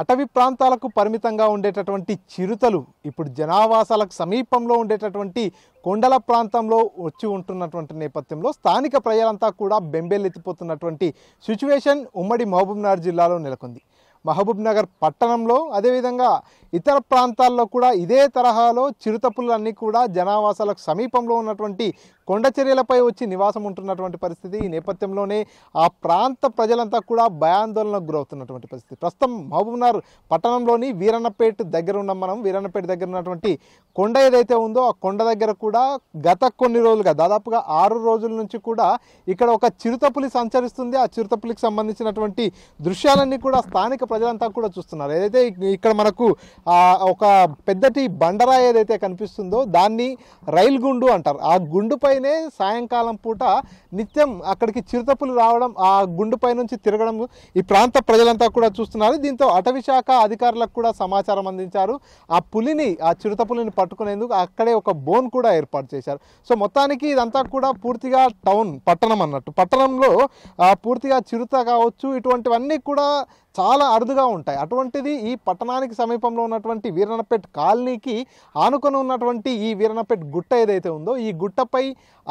అటవీ ప్రాంతాలకు పరిమితంగా ఉండేటటువంటి చిరుతలు ఇప్పుడు జనావాసాలకు సమీపంలో ఉండేటటువంటి కొండల ప్రాంతంలో వచ్చి ఉంటున్నటువంటి నేపథ్యంలో స్థానిక ప్రజలంతా కూడా బెంబేలెత్తిపోతున్నటువంటి సిచ్యువేషన్ ఉమ్మడి మహబూబ్నగర్ జిల్లాలో నెలకొంది. మహబూబ్నగర్ పట్టణంలో అదేవిధంగా ఇతర ప్రాంతాల్లో కూడా ఇదే తరహాలో చిరుతపులన్నీ కూడా జనావాసాలకు సమీపంలో ఉన్నటువంటి కొండ చర్యలపై వచ్చి నివాసం ఉంటున్నటువంటి పరిస్థితి. ఈ నేపథ్యంలోనే ఆ ప్రాంత ప్రజలంతా కూడా భయాందోళనకు గురవుతున్నటువంటి పరిస్థితి. ప్రస్తుతం మహబూబ్నగర్ పట్టణంలోని వీరన్నపేట దగ్గర ఉన్నాం మనం. వీరన్నపేట దగ్గర ఉన్నటువంటి కొండ ఏదైతే ఉందో ఆ కొండ దగ్గర కూడా గత కొన్ని రోజులుగా దాదాపుగా 6 రోజుల నుంచి కూడా ఇక్కడ ఒక చిరుతపులి సంచరిస్తుంది. ఆ చిరుతపులికి సంబంధించినటువంటి దృశ్యాలన్నీ కూడా స్థానిక ప్రజలంతా కూడా చూస్తున్నారు. ఏదైతే ఇక్కడ మనకు ఒక పెద్దటి బండరాయి ఏదైతే కనిపిస్తుందో దాన్ని రైలు గుండు అంటారు. ఆ గుండుపైనే సాయంకాలం పూట నిత్యం అక్కడికి చిరుతపులి రావడం, ఆ గుండుపై నుంచి తిరగడం ఈ ప్రాంత ప్రజలంతా కూడా చూస్తున్నారు. దీంతో అటవీ శాఖ అధికారులకు కూడా సమాచారం అందించారు. ఆ చిరుతపులిని పట్టుకునేందుకు అక్కడే ఒక బోన్ కూడా ఏర్పాటు చేశారు. సో మొత్తానికి ఇదంతా కూడా పూర్తిగా పట్టణం అన్నట్టు. పట్టణంలో పూర్తిగా చిరుత కావచ్చు ఇటువంటివన్నీ కూడా చాలా అరుదుగా ఉంటాయి. అటువంటిది ఈ పట్టణానికి సమీపంలో ఉన్నటువంటి వీరన్నపేట కాలనీకి ఆనుకొని ఉన్నటువంటి ఈ వీరన్నపేట గుట్ట ఏదైతే ఉందో ఈ గుట్టపై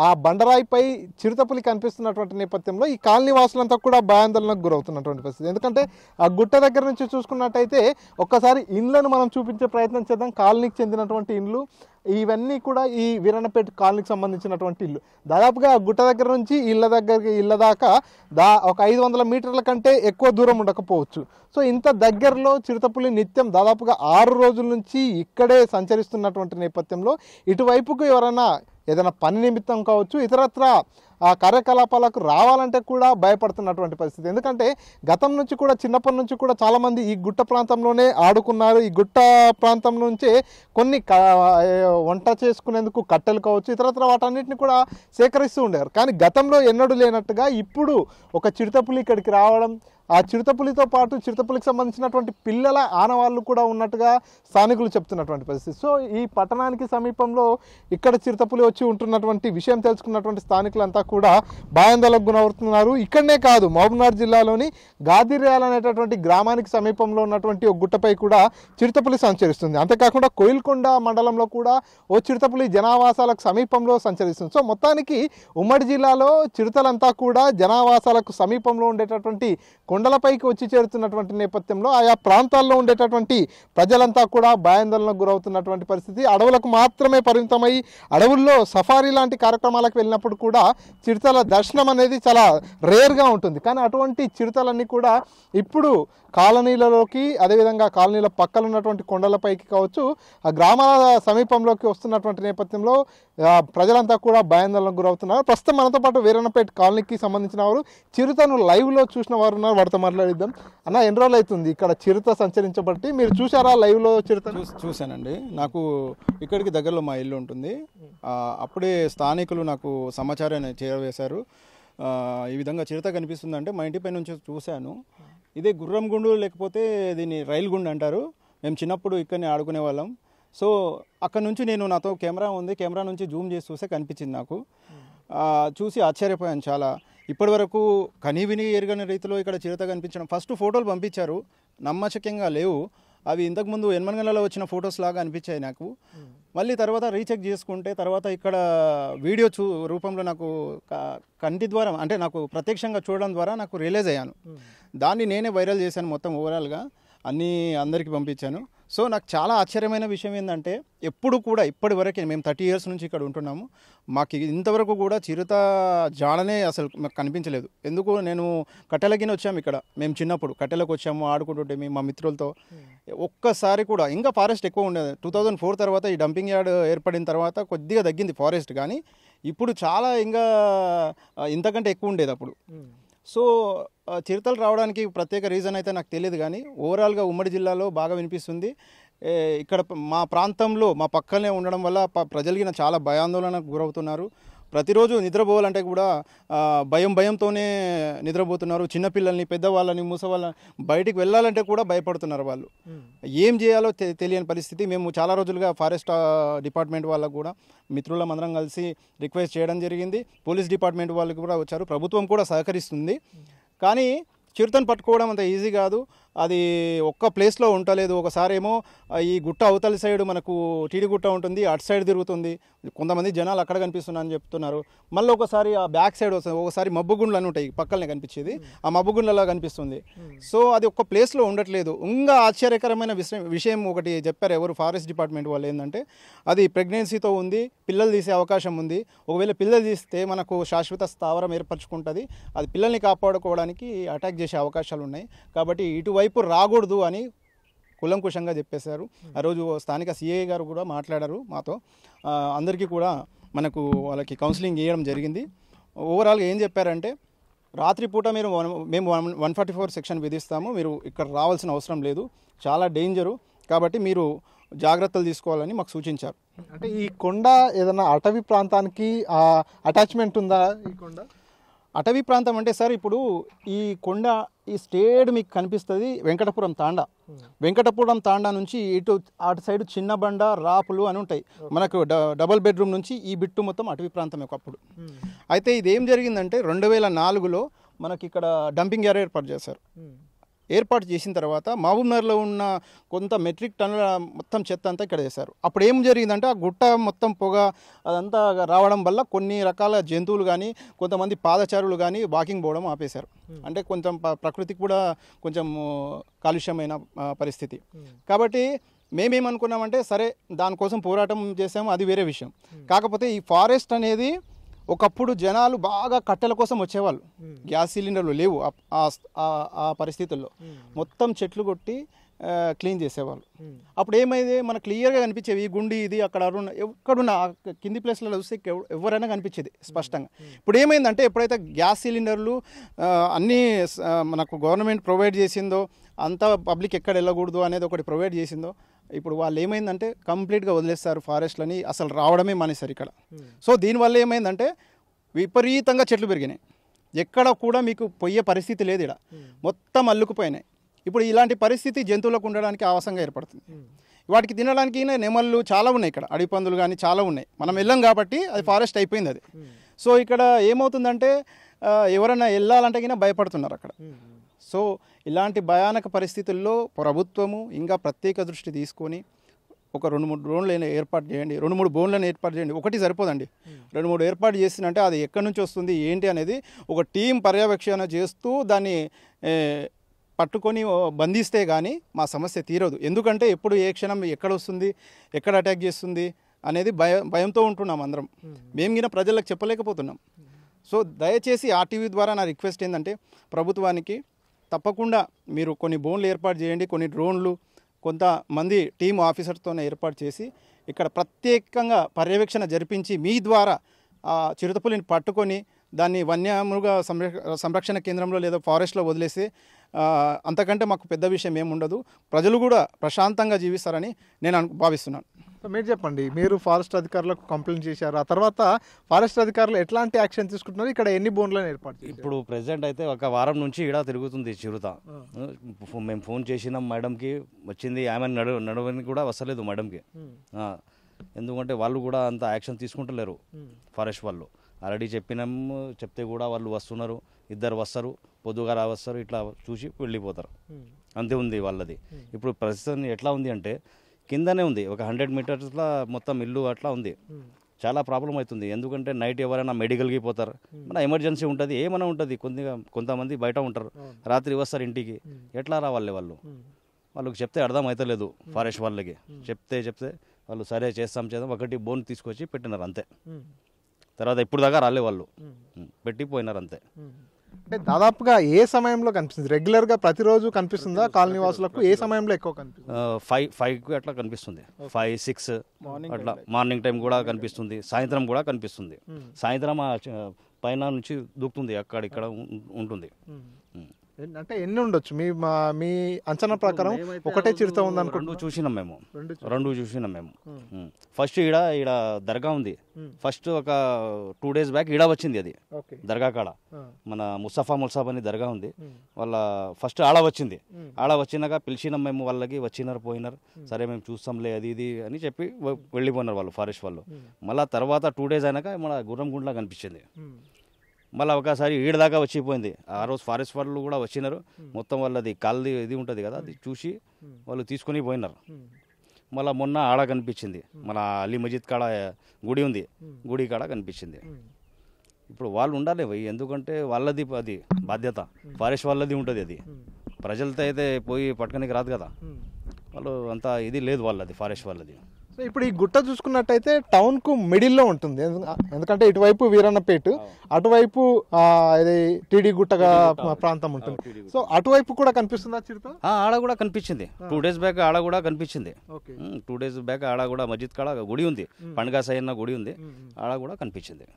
ఆ బండరాయిపై చిరుతపులి కనిపిస్తున్నటువంటి నేపథ్యంలో ఈ కాలనీ వాసులంతా కూడా భయాందోళనకు గురవుతున్నటువంటి పరిస్థితి. ఎందుకంటే ఆ గుట్ట దగ్గర నుంచి చూసుకున్నట్టయితే ఒక్కసారి ఇండ్లను మనం చూపించే ప్రయత్నం చేద్దాం. కాలనీకి చెందినటువంటి ఇండ్లు ఇవన్నీ కూడా ఈ వీరన్నపేట కాలనీకి సంబంధించినటువంటి ఇల్లు. దాదాపుగా గుట్ట దగ్గర నుంచి ఇళ్ళ దాకా ఒక 500 మీటర్ల కంటే ఎక్కువ దూరం ఉండకపోవచ్చు. సో ఇంత దగ్గరలో చిరుతపులి నిత్యం దాదాపుగా 6 రోజుల నుంచి ఇక్కడే సంచరిస్తున్నటువంటి నేపథ్యంలో ఇటువైపుకు ఎవరైనా ఏదైనా పని నిమిత్తం కావచ్చు ఇతరత్ర ఆ కార్యకలాపాలకు రావాలంటే కూడా భయపడుతున్నటువంటి పరిస్థితి. ఎందుకంటే గతం నుంచి కూడా చిన్నప్పటి నుంచి కూడా చాలామంది ఈ గుట్ట ప్రాంతంలోనే ఆడుకున్నారు. ఈ గుట్ట ప్రాంతం నుంచే కొన్ని వంట చేసుకునేందుకు కట్టెలు కావచ్చు ఇతరత్ర వాటన్నిటిని కూడా సేకరిస్తూ ఉండేవారు. కానీ గతంలో ఎన్నడూ లేనట్టుగా ఇప్పుడు ఒక చిరుతపులి ఇక్కడికి రావడం, ఆ చిరుతపులితో పాటు చిరుతపులికి సంబంధించినటువంటి పిల్లల ఆనవాళ్ళు కూడా ఉన్నట్టుగా స్థానికులు చెప్తున్నటువంటి పరిస్థితి. సో ఈ పట్టణానికి సమీపంలో ఇక్కడ చిరుతపులి వచ్చి ఉంటున్నటువంటి విషయం తెలుసుకున్నటువంటి స్థానికులంతా కూడా భయాందోళనకు గురవుతున్నారు. ఇక్కడనే కాదు, మహబూబ్నగర్ జిల్లాలోని గాదిర్యాల అనేటటువంటి గ్రామానికి సమీపంలో ఉన్నటువంటి ఒక గుట్టపై కూడా చిరుతపులి సంచరిస్తుంది. అంతేకాకుండా కోయిల్కొండ మండలంలో కూడా ఓ చిరుతపులి జనావాసాలకు సమీపంలో సంచరిస్తుంది. సో మొత్తానికి ఉమ్మడి జిల్లాలో చిరుతలంతా కూడా జనావాసాలకు సమీపంలో ఉండేటటువంటి కొండలపైకి వచ్చి చేరుతున్నటువంటి నేపథ్యంలో ఆయా ప్రాంతాల్లో ఉండేటటువంటి ప్రజలంతా కూడా భయాందోళనకు గురవుతున్నటువంటి పరిస్థితి. అడవులకు మాత్రమే పరిమితమై అడవుల్లో సఫారీ లాంటి కార్యక్రమాలకు వెళ్ళినప్పుడు కూడా చిరుతల దర్శనం అనేది చాలా రేర్గా ఉంటుంది. కానీ అటువంటి చిరుతలన్నీ కూడా ఇప్పుడు కాలనీలలోకి అదేవిధంగా కాలనీల పక్కన ఉన్నటువంటి కొండలపైకి కావచ్చు ఆ గ్రామాల సమీపంలోకి వస్తున్నటువంటి నేపథ్యంలో ప్రజలంతా కూడా భయాందోళనకు గురవుతున్నారు. ప్రస్తుతం మనతో పాటు వీరన్నపేట కాలనీకి సంబంధించిన వారు చిరుతను లైవ్లో చూసిన వారు ఉన్నారు. వారితో మాట్లాడిద్దాం. అన్న, ఎన్ని రోజులు అవుతుంది ఇక్కడ చిరుత సంచరించబట్టి? మీరు చూసారా లైవ్లో చిరుత? చూశానండి. నాకు ఇక్కడికి దగ్గరలో మా ఇల్లు ఉంటుంది. అప్పుడే స్థానికులు నాకు సమాచారాన్ని చేరవేశారు. ఈ విధంగా చిరుత కనిపిస్తుందంటే మా ఇంటిపై నుంచి చూశాను. ఇదే గుర్రం గుండు లేకపోతే దీన్ని రైలు గుండు అంటారు. మేము చిన్నప్పుడు ఇక్కడనే ఆడుకునే వాళ్ళం. సో అక్కడ నుంచి నాతో కెమెరా ఉంది, కెమెరా నుంచి జూమ్ చేసి చూస్తే కనిపించింది. నాకు చూసి ఆశ్చర్యపోయాను చాలా. ఇప్పటి వరకు కనీవిని ఎరుగని రీతిలో ఇక్కడ చిరుత కనిపించడం. ఫస్ట్ ఫోటోలు పంపించారు, నమ్మశక్యంగా లేవు. అవి ఇంతకుముందు ఎన్మన్గలలో వచ్చిన ఫొటోస్ లాగా అనిపించాయి నాకు. మళ్ళీ తర్వాత రీచెక్ చేసుకుంటే తర్వాత ఇక్కడ వీడియో రూపంలో నాకు కంటి ద్వారా అంటే నాకు ప్రత్యక్షంగా చూడడం ద్వారా నాకు రియలైజ్ అయ్యాను. దాన్ని నేనే వైరల్ చేశాను మొత్తం ఓవరాల్గా అందరికీ పంపించాను. సో నాకు చాలా ఆశ్చర్యమైన విషయం ఏంటంటే ఎప్పుడు కూడా ఇప్పటి వరకే మేము 30 years నుంచి ఇక్కడ ఉంటున్నాము, మాకు ఇంతవరకు కూడా చిరుత జాడనే అసలు మాకు కనిపించలేదు. ఎందుకు నేను కట్టెలకిన వచ్చాము ఇక్కడ, మేము చిన్నప్పుడు కట్టెలకు వచ్చాము ఆడుకుంటుంటే మేము మా మిత్రులతో. ఒక్కసారి కూడా ఇంకా ఫారెస్ట్ ఎక్కువ ఉండేది. 2004 తర్వాత ఈ డంపింగ్ యార్డ్ ఏర్పడిన తర్వాత కొద్దిగా తగ్గింది ఫారెస్ట్, కానీ ఇప్పుడు చాలా ఇంకా ఇంతకంటే ఎక్కువ ఉండేది అప్పుడు. సో చిరుతలు రావడానికి ప్రత్యేక రీజన్ అయితే నాకు తెలియదు, కానీ ఓవరాల్గా ఉమ్మడి జిల్లాలో బాగా వినిపిస్తుంది. ఇక్కడ మా ప్రాంతంలో మా పక్కనే ఉండడం వల్ల ప్రజలకి చాలా భయాందోళనకు గురవుతున్నారు. ప్రతిరోజు నిద్రపోవాలంటే కూడా భయంతోనే నిద్రపోతున్నారు. చిన్నపిల్లల్ని, పెద్దవాళ్ళని, ముసవాళ్ళని బయటికి వెళ్ళాలంటే కూడా భయపడుతున్నారు. వాళ్ళు ఏం చేయాలో తెలియని పరిస్థితి. మేము చాలా రోజులుగా ఫారెస్ట్ డిపార్ట్మెంట్ వాళ్ళకు కూడా మిత్రులం అందరం కలిసి రిక్వెస్ట్ చేయడం జరిగింది. పోలీస్ డిపార్ట్మెంట్ వాళ్ళకి కూడా వచ్చారు. ప్రభుత్వం కూడా సహకరిస్తుంది. కానీ చిరుతను పట్టుకోవడం అంత ఈజీ కాదు. అది ఒక్క ప్లేస్లో ఉండలేదు. ఒకసారి ఏమో ఈ గుట్ట అవతలి సైడ్ మనకు టీడీ గుట్ట ఉంటుంది, అటు సైడ్ తిరుగుతుంది, కొంతమంది జనాలు అక్కడ కనిపిస్తున్నారని చెప్తున్నారు. మళ్ళీ ఒకసారి ఆ బ్యాక్ సైడ్ వస్తుంది, ఒకసారి మబ్బుగుండ్లు అని ఉంటాయి పక్కనే కనిపించేది, ఆ మబ్బుగుండ్లలో కనిపిస్తుంది. సో అది ఒక్క ప్లేస్లో ఉండట్లేదు. ఇంకా ఆశ్చర్యకరమైన విషయం ఒకటి చెప్పారు ఎవరు, ఫారెస్ట్ డిపార్ట్మెంట్ వాళ్ళు, ఏంటంటే అది ప్రెగ్నెన్సీతో ఉంది, పిల్లలు తీసే అవకాశం ఉంది. ఒకవేళ పిల్లలు తీస్తే మనకు శాశ్వత స్థావరం ఏర్పరచుకుంటుంది, అది పిల్లల్ని కాపాడుకోవడానికి అటాక్ చేసే అవకాశాలు ఉన్నాయి. కాబట్టి ఇటువైపు రాకూడదు అని కులంకుశంగా చెప్పేశారు. ఆ రోజు స్థానిక సిఐ గారు కూడా మాట్లాడారు మాతో. అందరికీ కూడా మనకు వాళ్ళకి కౌన్సిలింగ్ చేయడం జరిగింది. ఓవరాల్గా ఏం చెప్పారంటే, రాత్రిపూట మేము 144 సెక్షన్ విధిస్తాము, మీరు ఇక్కడ రావాల్సిన అవసరం లేదు, చాలా డేంజరు, కాబట్టి మీరు జాగ్రత్తలు తీసుకోవాలని మాకు సూచించారు. అంటే ఈ కొండ ఏదైనా అటవీ ప్రాంతానికి అటాచ్మెంట్ ఉందా? ఈ కొండ అటవీ ప్రాంతం అంటే సార్, ఇప్పుడు ఈ కొండ ఈ స్టేట్ మీకు కనిపిస్తుంది వెంకటపురం తాండా. వెంకటపురం తాండా నుంచి అటు సైడ్ చిన్న బండ, రాపులు అని ఉంటాయి. మనకు డబుల్ బెడ్రూమ్ నుంచి ఈ బిట్టు మొత్తం అటవీ ప్రాంతం ఒకప్పుడు. అయితే ఇది ఏం జరిగిందంటే 2004లో మనకి ఇక్కడ డంపింగ్ యార్డ్ ఏర్పాటు చేశారు. ఏర్పాటు చేసిన తర్వాత మహబూబ్నగర్లో ఉన్న కొంత మెట్రిక్ టన్నుల మొత్తం చెత్త అంతా ఇక్కడ వేశారు. అప్పుడు ఏం జరిగిందంటే ఆ గుట్ట మొత్తం పొగ అదంతా రావడం వల్ల కొన్ని రకాల జంతువులు కానీ కొంతమంది పాదచారులు కానీ వాకింగ్ పోవడం ఆపేశారు. అంటే కొంచెం ప్రకృతికి కూడా కొంచెం కాలుష్యమైన పరిస్థితి. కాబట్టి మేమేమనుకున్నామంటే సరే దానికోసం పోరాటం చేసాము, అది వేరే విషయం. కాకపోతే ఈ ఫారెస్ట్ అనేది ఒకప్పుడు జనాలు బాగా కట్టెల కోసం వచ్చేవాళ్ళు, గ్యాస్ సిలిండర్లు లేవు ఆ పరిస్థితుల్లో, మొత్తం చెట్లు కొట్టి క్లీన్ చేసేవాళ్ళు. అప్పుడు ఏమైంది, మనకు క్లియర్గా కనిపించేవి ఈ గుండి ఇది అక్కడ ఎక్కడున్న కింది ప్లేస్లలో చూస్తే ఎవరైనా కనిపించేది స్పష్టంగా. ఇప్పుడు ఏమైందంటే ఎప్పుడైతే గ్యాస్ సిలిండర్లు అన్నీ మనకు గవర్నమెంట్ ప్రొవైడ్ చేసిందో, అంతా పబ్లిక్ ఎక్కడ వెళ్ళకూడదు అనేది ఒకటి ప్రొవైడ్ చేసిందో, ఇప్పుడు వాళ్ళు ఏమైందంటే కంప్లీట్గా వదిలేస్తారు ఫారెస్ట్లని, అసలు రావడమే మానేశారు ఇక్కడ. సో దీనివల్ల ఏమైందంటే విపరీతంగా చెట్లు పెరిగినాయి, ఎక్కడ కూడా మీకు పోయే పరిస్థితి లేదు, ఇక్కడ మొత్తం అల్లుకుపోయినాయి. ఇప్పుడు ఇలాంటి పరిస్థితి జంతువులకు ఉండడానికి ఆవాసంగా ఏర్పడుతుంది. వాటికి తినడానికి నెమళ్ళు చాలా ఉన్నాయి, ఇక్కడ అడవి పందులు కానీ చాలా ఉన్నాయి. మనం వెళ్ళాం కాబట్టి అది ఫారెస్ట్ అయిపోయింది అది. సో ఇక్కడ ఏమవుతుందంటే ఎవరైనా వెళ్ళాలంటే కినా భయపడుతున్నారు అక్కడ. సో ఇలాంటి భయానక పరిస్థితుల్లో ప్రభుత్వము ఇంకా ప్రత్యేక దృష్టి తీసుకొని ఒక 2-3 డ్రోన్లు ఏర్పాటు చేయండి, 2-3 బోన్లను ఏర్పాటు చేయండి. ఒకటి సరిపోదండి, 2-3 ఏర్పాటు చేసినంటే అది ఎక్కడి నుంచి వస్తుంది ఏంటి అనేది ఒక టీం పర్యవేక్షణ చేస్తూ దాన్ని పట్టుకొని బంధిస్తే కానీ మా సమస్య తీరదు. ఎందుకంటే ఎప్పుడు ఏ క్షణం ఎక్కడ వస్తుంది, ఎక్కడ అటాక్ చేస్తుంది అనేది భయంతో ఉంటున్నాం అందరం. మేము గిన ప్రజలకు చెప్పలేకపోతున్నాం. సో దయచేసి ఆర్టీవీ ద్వారా నా రిక్వెస్ట్ ఏంటంటే, ప్రభుత్వానికి తప్పకుండా మీరు కొన్ని బోన్లు ఏర్పాటు చేయండి, కొన్ని డ్రోన్లు కొంతమంది టీమ్ ఆఫీసర్తోనే ఏర్పాటు చేసి ఇక్కడ ప్రత్యేకంగా పర్యవేక్షణ జరిపించి మీ ద్వారా చిరుతపులిని పట్టుకొని దాన్ని వన్యమృగ సంరక్షణ కేంద్రంలో లేదా ఫారెస్ట్లో వదిలేసి అంతకంటే మాకు పెద్ద విషయం ఏముండదు. ప్రజలు కూడా ప్రశాంతంగా జీవిస్తారని నేను భావిస్తున్నాను. మీరు చెప్పండి, మీరు ఫారెస్ట్ అధికారులకు కంప్లైంట్ చేశారు, ఆ తర్వాత ఫారెస్ట్ అధికారులు ఎట్లాంటి యాక్షన్ తీసుకుంటున్నారు, ఇక్కడ ఎన్ని బోన్లను ఏర్పాటు చేశారు? ఇప్పుడు ప్రెసెంట్ అయితే ఒక వారం నుంచి ఇక్కడ తిరుగుతుంది చిరుత. మేము ఫోన్ చేసినాం మేడంకి, వచ్చింది, ఆమె నడవని కూడా వస్తలేదు మేడంకి. ఎందుకంటే వాళ్ళు కూడా అంత యాక్షన్ తీసుకుంటలేరు ఫారెస్ట్ వాళ్ళు. ఆల్రెడీ చెప్పినాము, చెప్తే కూడా వాళ్ళు వస్తున్నారు, 2 వస్తారు, పొద్దుగా వస్తారు, ఇట్లా చూసి వెళ్ళిపోతారు, అంతే ఉంది వాళ్ళది. ఇప్పుడు ప్రస్తుతం ఎట్లా ఉంది అంటే కిందనే ఉంది, ఒక 100 మీటర్స్లో మొత్తం ఇల్లు అట్లా ఉంది. చాలా ప్రాబ్లం అవుతుంది. ఎందుకంటే నైట్ ఎవరైనా మెడికల్కి పోతారు, మన ఎమర్జెన్సీ ఉంటుంది, ఏమైనా ఉంటుంది, కొంతమంది బయట ఉంటారు, రాత్రి వస్తారు ఇంటికి, ఎట్లా రావాలి వాళ్ళు? వాళ్ళకి చెప్తే అర్థం అవుతలేదు ఫారెస్ట్ వాళ్ళకి. చెప్తే వాళ్ళు సరే చేస్తాం ఒకటి బోన్ తీసుకొచ్చి పెట్టినారు అంతే. తర్వాత ఇప్పుడు దాకా రాలే వాళ్ళు, పెట్టిపోయినారు అంతే. అంటే దాదాపుగా ఏ సమయంలో కనిపిస్తుంది? రెగ్యులర్గా ప్రతిరోజు కనిపిస్తుందా కాలనీ వాసులకు? ఏ సమయంలో ఎక్కువ కనిపిస్తుంది? 5 అట్లా కనిపిస్తుంది, 5-6 అట్లా. మార్నింగ్ టైం కూడా కనిపిస్తుంది, సాయంత్రం కూడా కనిపిస్తుంది. సాయంత్రం పైన నుంచి దూకుతుంది, అక్కడ ఇక్కడ ఉంటుంది. అంటే ఎన్ని ఉండొచ్చు మీ అంచనా ప్రకారం? ఒకటే చిరుత ఉంది అనుకుంటూ చూసినాం మేము, 2 చూసినాం మేము. ఫస్ట్ ఈడ దర్గా ఉంది, ఫస్ట్ ఒక 2 days బ్యాక్ ఈడ వచ్చింది అది దర్గా కాడ. మన ముస్తఫా ముల్సాబ్ అని దర్గా ఉంది, వాళ్ళ ఫస్ట్ ఆడ వచ్చింది. ఆడ వచ్చినాక పిలిచినాం మేము, వాళ్ళకి వచ్చినారు పోయినారు, సరే మేము చూస్తాంలే అది ఇది అని చెప్పి వెళ్ళిపోయినారు వాళ్ళు ఫారెస్ట్ వాళ్ళు. మళ్ళీ తర్వాత 2 days అయినాక మన గుర్రంగుండ్లా కనిపించింది. మళ్ళీ ఒకసారి ఈడ దాకా వచ్చిపోయింది. ఆ రోజు ఫారెస్ట్ వాళ్ళు కూడా వచ్చినారు, మొత్తం వాళ్ళది కాళ్ళది ఇది ఉంటుంది కదా, అది చూసి వాళ్ళు తీసుకొని పోయినారు. మళ్ళీ మొన్న ఆడ కనిపించింది, మన అలీ మజీద్ కాడ గుడి ఉంది, గుడి కాడ కనిపించింది. ఇప్పుడు వాళ్ళు ఉండాలి భయ్, ఎందుకంటే వాళ్ళది అది బాధ్యత, ఫారెస్ట్ వాళ్ళది ఉంటుంది. అది ప్రజలతో అయితే పోయి పట్టుకోనికి రాదు కదా, వాళ్ళు అంతా ఇది లేదు వాళ్ళది, ఫారెస్ట్ వాళ్ళది. సో ఇప్పుడు ఈ గుట్ట చూసుకున్నట్టయితే టౌన్కు మిడిల్లో ఉంటుంది, ఎందుకంటే ఇటువైపు వీరన్నపేట, అటువైపు ఇది టీడీ గుట్టగా ప్రాంతం ఉంటుంది. సో అటువైపు కూడా కనిపిస్తుందా చిరుత? ఆడ కూడా కనిపించింది, 2 days బ్యాక్ ఆడ కూడా కనిపించింది. 2 days బ్యాక్ ఆడ కూడా మస్జిద్ కాడ గుడి ఉంది, పండుగ సైన్న గుడి ఉంది, ఆడ కూడా కనిపించింది.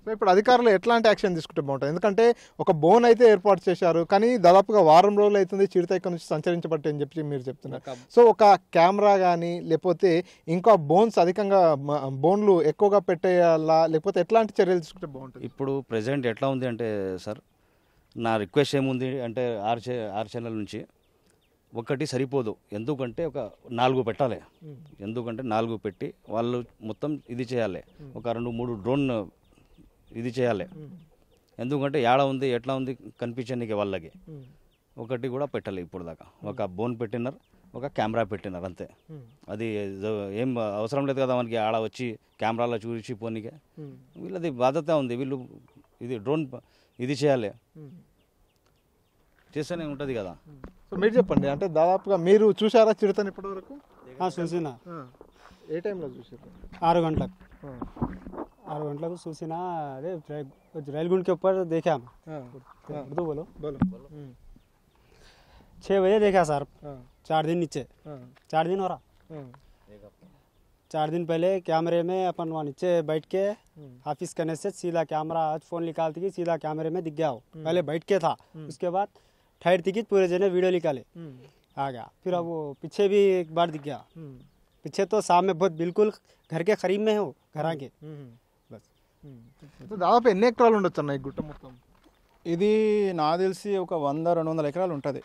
సో ఇప్పుడు అధికారులు ఎట్లాంటి యాక్షన్ తీసుకుంటే బాగుంటుంది? ఎందుకంటే ఒక బోన్ అయితే ఏర్పాటు చేశారు, కానీ దాదాపుగా వారం రోజులు అవుతుంది చిరుత ఇక్కడ నుంచి సంచరించబట్టి అని చెప్పి మీరు చెప్తున్నారు. సో ఒక కెమెరా కానీ లేకపోతే ఇంకా బోన్స్ అధికంగా బోన్లు ఎక్కువగా పెట్టేయాలా, లేకపోతే ఎట్లాంటి చర్యలు తీసుకుంటే బాగుంటుంది? ఇప్పుడు ప్రెసెంట్ ఎట్లా ఉంది అంటే సార్, నా రిక్వెస్ట్ ఏముంది అంటే ఆర్ ఛానల్ నుంచి ఒకటి సరిపోదు, ఎందుకంటే ఒక 4 పెట్టాలి. ఎందుకంటే 4 పెట్టి వాళ్ళు మొత్తం ఇది చేయాలి, ఒక 2-3 డ్రోన్ ఇది చేయాలి. ఎందుకంటే ఏడ ఉంది ఎట్లా ఉంది కనిపించడానికి వాళ్ళకి ఒకటి కూడా పెట్టాలి. ఇప్పుడు దాకా ఒక బోన్ పెట్టినారు, ఒక కెమెరా పెట్టినారు అంతే. అది ఏం అవసరం లేదు కదా మనకి, ఆడ వచ్చి కెమెరాలో చూసి పోనీకే. వీళ్ళది బాధ్యత ఉంది, వీళ్ళు ఇది డ్రోన్ ఇది చేయాలి, చేస్తూనే ఉంటుంది కదా. సో మీరు చెప్పండి, అంటే దాదాపుగా మీరు చూసారా చిరుతని ఇప్పటి వరకు? చూసిన. ఏ టైంలో చూసారు? 6 गंटలకు 6 गंटలకు చూసినా. అదే రైల్ गुंड के ऊपर देखा हम। उर्दू बोलो। 6 बजे देखा सर, 4 दिन नीचे, 4 दिन हो रहा, 4 दिन पहले कैमरे में अपन वहाँ नीचे बैठ के ऑफिस करने से सीधा कैमरा आज फोन निकालती कि सीधा कैमरे में दिख गया हो। पहले बैठ के था, उसके बाद ठहरती कि पूरे जने वीडियो निकाले आ गया। फिर अब वो पीछे भी एक बार दिख गया, पीछे तो सामने बहुत बिल्कुल घर के करीब में हो, घर के बस। దాదాపు ఎన్ని ఎకరాలు ఉండొచ్చు అన్న ఈ గుట్ట మొత్తం? ఇది నాకు తెలిసి ఒక 100-200 ఎకరాలు ఉంటుంది.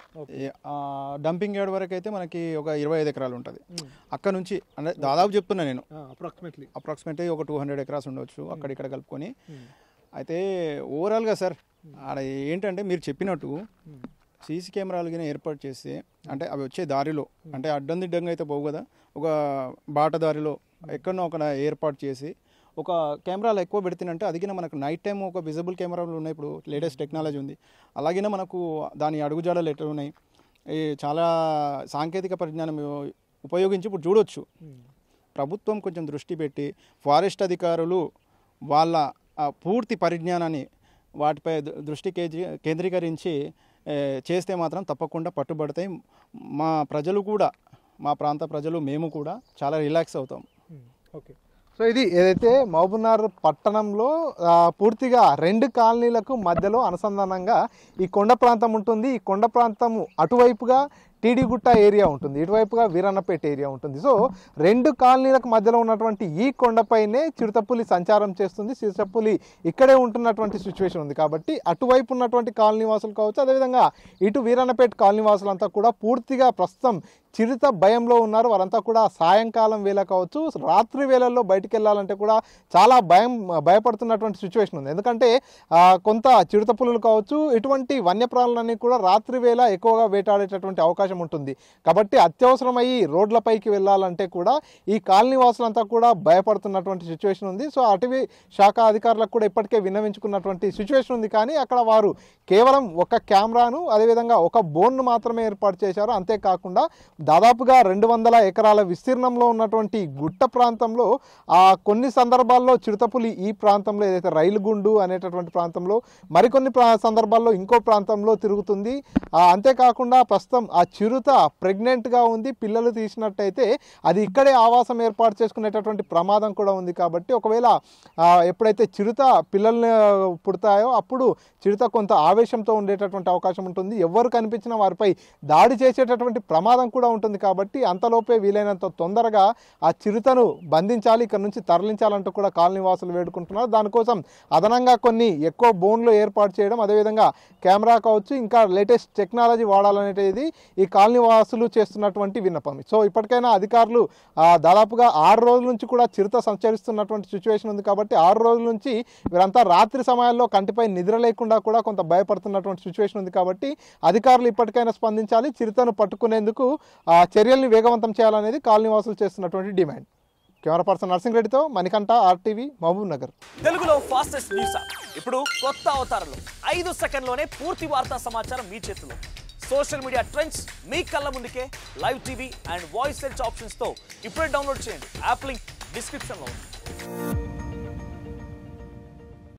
డంపింగ్ యార్డ్ వరకు అయితే మనకి ఒక 25 ఎకరాలు ఉంటుంది. అక్కడ నుంచి అంటే దాదాపు చెప్తున్నా నేను, అప్రాక్సిమేట్లీ ఒక 200 ఎకరాస్ ఉండవచ్చు అక్కడిక్కడ కలుపుకొని. అయితే ఓవరాల్గా సార్ ఆడ ఏంటంటే మీరు చెప్పినట్టు సీసీ కెమెరాలు కానీ ఏర్పాటు చేస్తే, అంటే అవి వచ్చే దారిలో అంటే అడ్డం దిడ్డంగా అయితే పోవు కదా, ఒక బాట దారిలో ఎక్కడనో ఒక ఏర్పాటు చేసి ఒక కెమెరాలు ఎక్కువ పెడుతుందంటే అది కింద మనకు నైట్ టైం ఒక విజిబుల్ కెమెరాలు ఉన్నాయి, ఇప్పుడు లేటెస్ట్ టెక్నాలజీ ఉంది. అలాగే మనకు దాని అడుగుజాడలు ఎట్లా ఉన్నాయి, చాలా సాంకేతిక పరిజ్ఞానం ఉపయోగించి ఇప్పుడు చూడొచ్చు. ప్రభుత్వం కొంచెం దృష్టి పెట్టి ఫారెస్ట్ అధికారులు వాళ్ళ పూర్తి పరిజ్ఞానాన్ని వాటిపై దృష్టి కేంద్రీకరించి చేస్తే మాత్రం తప్పకుండా పట్టుబడతాయి. మా ప్రజలు కూడా, మా ప్రాంత ప్రజలు మేము కూడా చాలా రిలాక్స్ అవుతాం. ఓకే. సో ఇది ఏదైతే మహబూబ్నగర్ పట్టణంలో పూర్తిగా 2 కాలనీలకు మధ్యలో అనుసంధానంగా ఈ కొండ ప్రాంతం ఉంటుంది. ఈ కొండ ప్రాంతం అటువైపుగా టీడీగుట్ట ఏరియా ఉంటుంది, ఇటువైపుగా వీరన్నపేట ఏరియా ఉంటుంది. సో 2 కాలనీలకు మధ్యలో ఉన్నటువంటి ఈ కొండపైనే చిరుతపులి సంచారం చేస్తుంది. చిరుతపులి ఇక్కడే ఉంటున్నటువంటి సిచ్యువేషన్ ఉంది. కాబట్టి అటువైపు ఉన్నటువంటి కాలనీ వాసులు కావచ్చు, అదేవిధంగా ఇటు వీరన్నపేట కాలనీ వాసులంతా కూడా పూర్తిగా ప్రస్తుతం చిరుత భయంలో ఉన్నారు. వారంతా కూడా సాయంకాలం వేళ కావచ్చు, రాత్రి వేళల్లో బయటికి వెళ్ళాలంటే కూడా చాలా భయపడుతున్నటువంటి సిచ్యువేషన్ ఉంది. ఎందుకంటే కొంత చిరుతపులులు కావచ్చు, ఇటువంటి వన్యప్రాణులన్నీ కూడా రాత్రి వేళ ఎక్కువగా వేటాడేటటువంటి అవకాశం ఉంటుంది. కాబట్టి అత్యవసరమయ్యి రోడ్లపైకి వెళ్ళాలంటే కూడా ఈ కాలనీ వాసులంతా కూడా భయపడుతున్నటువంటి సిచ్యువేషన్ ఉంది. సో అటవీ శాఖ అధికారులకు కూడా ఇప్పటికే విన్నవించుకున్నటువంటి సిచ్యువేషన్ ఉంది. కానీ అక్కడ వారు కేవలం ఒక కెమెరాను, అదేవిధంగా ఒక బోన్ను మాత్రమే ఏర్పాటు చేశారు. అంతేకాకుండా దాదాపుగా 200 ఎకరాల విస్తీర్ణంలో ఉన్నటువంటి గుట్ట ప్రాంతంలో కొన్ని సందర్భాల్లో చిరుతపులి ఈ ప్రాంతంలో ఏదైతే రైలు గుండు అనేటటువంటి ప్రాంతంలో, మరికొన్ని సందర్భాల్లో ఇంకో ప్రాంతంలో తిరుగుతుంది. అంతేకాకుండా ప్రస్తుతం ఆ చిరుత ప్రెగ్నెంట్గా ఉంది. పిల్లలు తీసినట్టయితే అది ఇక్కడే ఆవాసం ఏర్పాటు చేసుకునేటటువంటి ప్రమాదం కూడా ఉంది. కాబట్టి ఒకవేళ ఎప్పుడైతే చిరుత పిల్లల్ని పుడతాయో అప్పుడు చిరుత కొంత ఆవేశంతో ఉండేటటువంటి అవకాశం ఉంటుంది. ఎవరు కనిపించినా వారిపై దాడి చేసేటటువంటి ప్రమాదం కూడా ఉంటుంది. కాబట్టి అంతలోపే వీలైనంత తొందరగా ఆ చిరుతను బంధించాలి, ఇక్కడ నుంచి తరలించాలంటూ కూడా కాలనీ వాసులు వేడుకుంటున్నారు. దానికోసం అదనంగా కొన్ని ఎక్కువ బోన్లు ఏర్పాటు చేయడం, అదేవిధంగా కెమెరా కావచ్చు, ఇంకా లేటెస్ట్ టెక్నాలజీ వాడాలనేది ఈ కాలనీ వాసులు చేస్తున్నటువంటి విన్నపం. సో ఇప్పటికైనా అధికారులు దాదాపుగా 6 రోజుల నుంచి కూడా చిరుత సంచరిస్తున్నటువంటి సిచ్యువేషన్ ఉంది కాబట్టి 6 రోజుల నుంచి వీరంతా రాత్రి సమయాల్లో కంటిపై నిద్ర లేకుండా కూడా కొంత భయపడుతున్నటువంటి సిచ్యువేషన్ ఉంది కాబట్టి అధికారులు ఇప్పటికైనా స్పందించాలి, చిరుతను పట్టుకునేందుకు చర్యల్ని వేగవంతం చేయాలనేది కాలనీ వాసులు చేస్తున్నటువంటి డిమాండ్. కెమెరా పర్సన్ నర్సింగ్ రెడ్డితో మణికంఠ, RTV, మహబూబ్ నగర్. తెలుగులో ఫాస్టెస్ట్ న్యూస్ ఇప్పుడు కొత్త అవతారంలో 5 సెకండ్లోనే పూర్తి వార్తా సమాచారం మీ చేతిలో. సోషల్ మీడియా ట్రెండ్స్ మీ కళ్ళ ముందుకే live TV and voice search ఆప్షన్స్తో ఇప్పుడే డౌన్లోడ్ చేయండి. యాప్ లింక్ డిస్క్రిప్షన్లో ఉంది.